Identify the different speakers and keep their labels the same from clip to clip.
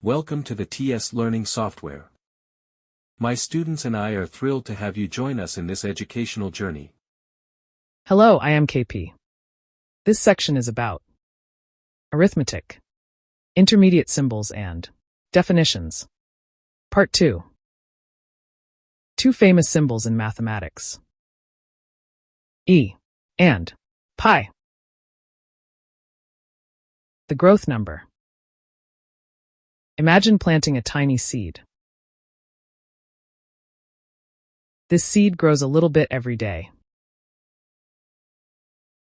Speaker 1: Welcome to the TS Learning software. My students and I are thrilled to have you join us in this educational journey.
Speaker 2: Hello, I am KP. This section is about arithmetic, intermediate symbols and definitions. Part 2. Two famous symbols in mathematics. E and pi. The growth number. Imagine planting a tiny seed. This seed grows a little bit every day.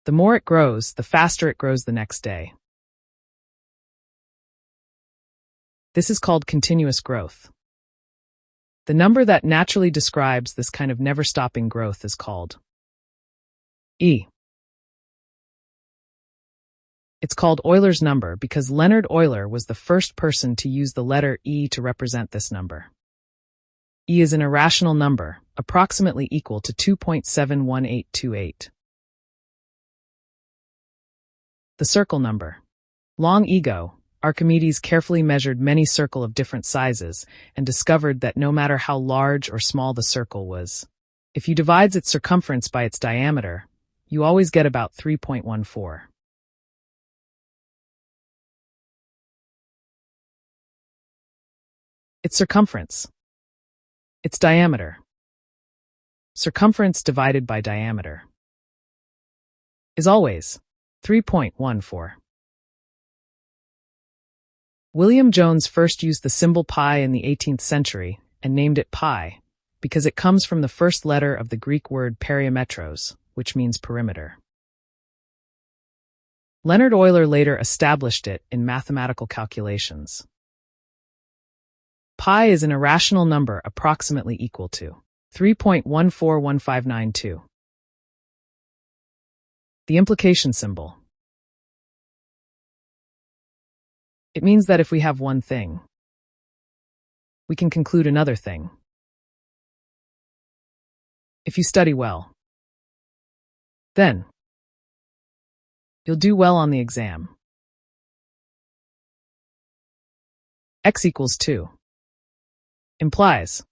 Speaker 2: The more it grows, the faster it grows the next day. This is called continuous growth. The number that naturally describes this kind of never-stopping growth is called E. It's called Euler's number because Leonhard Euler was the first person to use the letter E to represent this number. E is an irrational number, approximately equal to 2.71828. The circle number. Long ago, Archimedes carefully measured many circles of different sizes and discovered that no matter how large or small the circle was, if you divide its circumference by its diameter, you always get about 3.14. Its circumference. Its diameter. Circumference divided by diameter is always 3.14. William Jones first used the symbol pi in the 18th century and named it pi because it comes from the first letter of the Greek word perimetros, which means perimeter. Leonhard Euler later established it in mathematical calculations. Pi is an irrational number approximately equal to 3.141592. The implication symbol. It means that if we have one thing, we can conclude another thing. If you study well, then you'll do well on the exam. X equals 2. Implies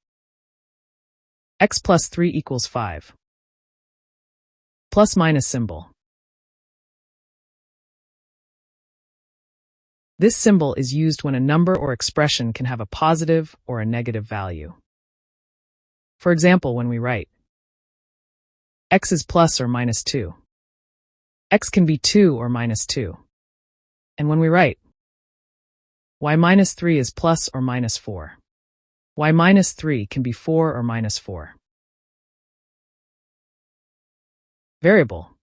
Speaker 2: x plus 3 equals 5. Plus minus symbol. This symbol is used when a number or expression can have a positive or a negative value. For example, when we write x is plus or minus 2. X can be 2 or minus 2. And when we write y minus 3 is plus or minus 4. Y minus 3 can be 4 or minus 4. Variable.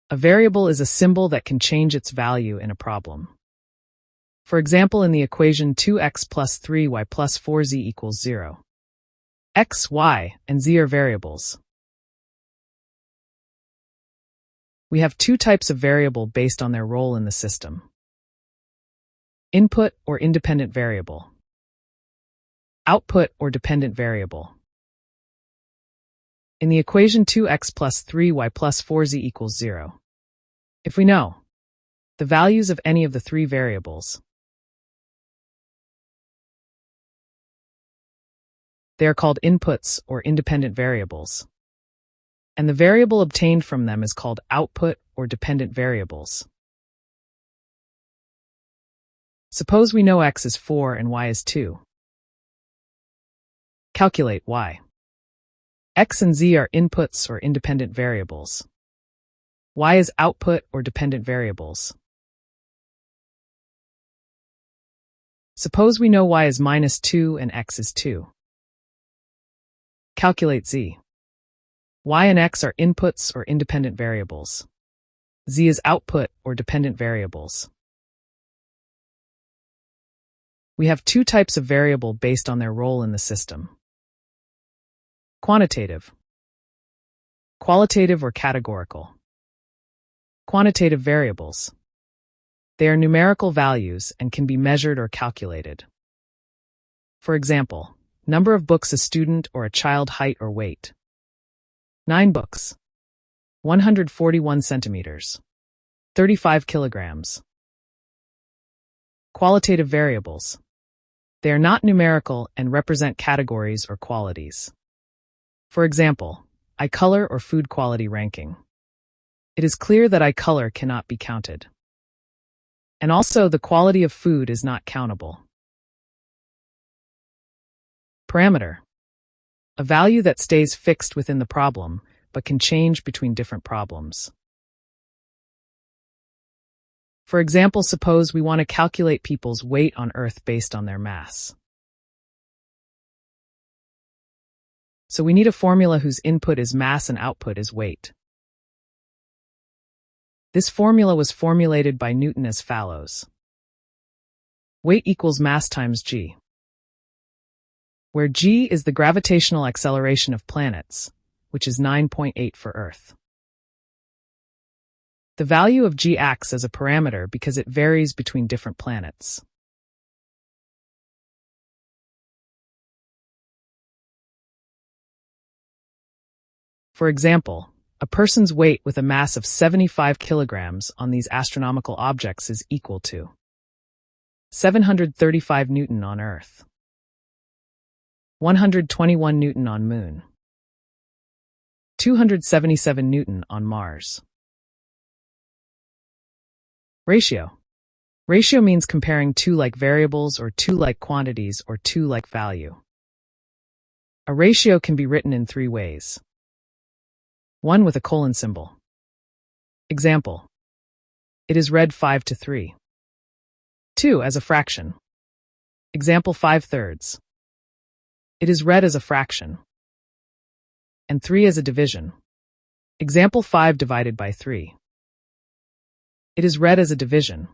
Speaker 2: A variable is a symbol that can change its value in a problem. For example, in the equation 2x plus 3y plus 4z equals 0. X, y, and z are variables. We have two types of variable based on their role in the system. Input or independent variable. Output or dependent variable. In the equation 2x plus 3y plus 4z equals 0. If we know the values of any of the three variables, they are called inputs or independent variables. And the variable obtained from them is called output or dependent variables. Suppose we know x is 4 and y is 2. Calculate y. X and z are inputs or independent variables. Y is output or dependent variables. Suppose we know y is minus 2 and x is 2. Calculate z. Y and x are inputs or independent variables. Z is output or dependent variables. We have two types of variable based on their role in the system. Quantitative. Qualitative or categorical. Quantitative variables. They are numerical values and can be measured or calculated. For example, number of books a student or a child height or weight. 9 books. 141 centimeters. 35 kilograms. Qualitative variables. They are not numerical and represent categories or qualities. For example, eye color or food quality ranking. It is clear that eye color cannot be counted. And also, the quality of food is not countable. Parameter. A value that stays fixed within the problem, but can change between different problems. For example, suppose we want to calculate people's weight on Earth based on their mass. So we need a formula whose input is mass and output is weight. This formula was formulated by Newton as follows. Weight equals mass times g, where g is the gravitational acceleration of planets, which is 9.8 for Earth. The value of g acts as a parameter because it varies between different planets. For example, a person's weight with a mass of 75 kilograms on these astronomical objects is equal to 735 Newton on Earth, 121 Newton on Moon, 277 Newton on Mars. Ratio. Ratio means comparing two like variables or two like quantities or two like value. A ratio can be written in three ways. 1 with a colon symbol. Example. It is read 5:3. 2 as a fraction. Example 5/3. It is read as a fraction. And 3 as a division. Example 5 divided by 3. It is read as a division.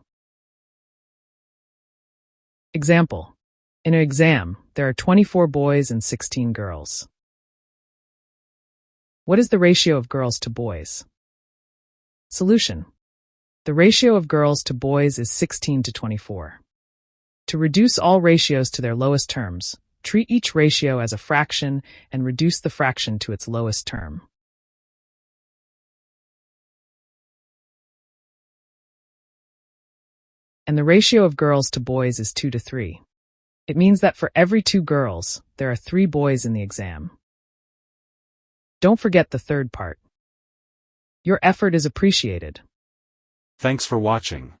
Speaker 2: Example. In an exam, there are 24 boys and 16 girls. What is the ratio of girls to boys? Solution. The ratio of girls to boys is 16:24. To reduce all ratios to their lowest terms, treat each ratio as a fraction and reduce the fraction to its lowest term. And the ratio of girls to boys is 2:3. It means that for every 2 girls, there are 3 boys in the exam. Don't forget the third part. Your effort is appreciated.
Speaker 1: Thanks for watching.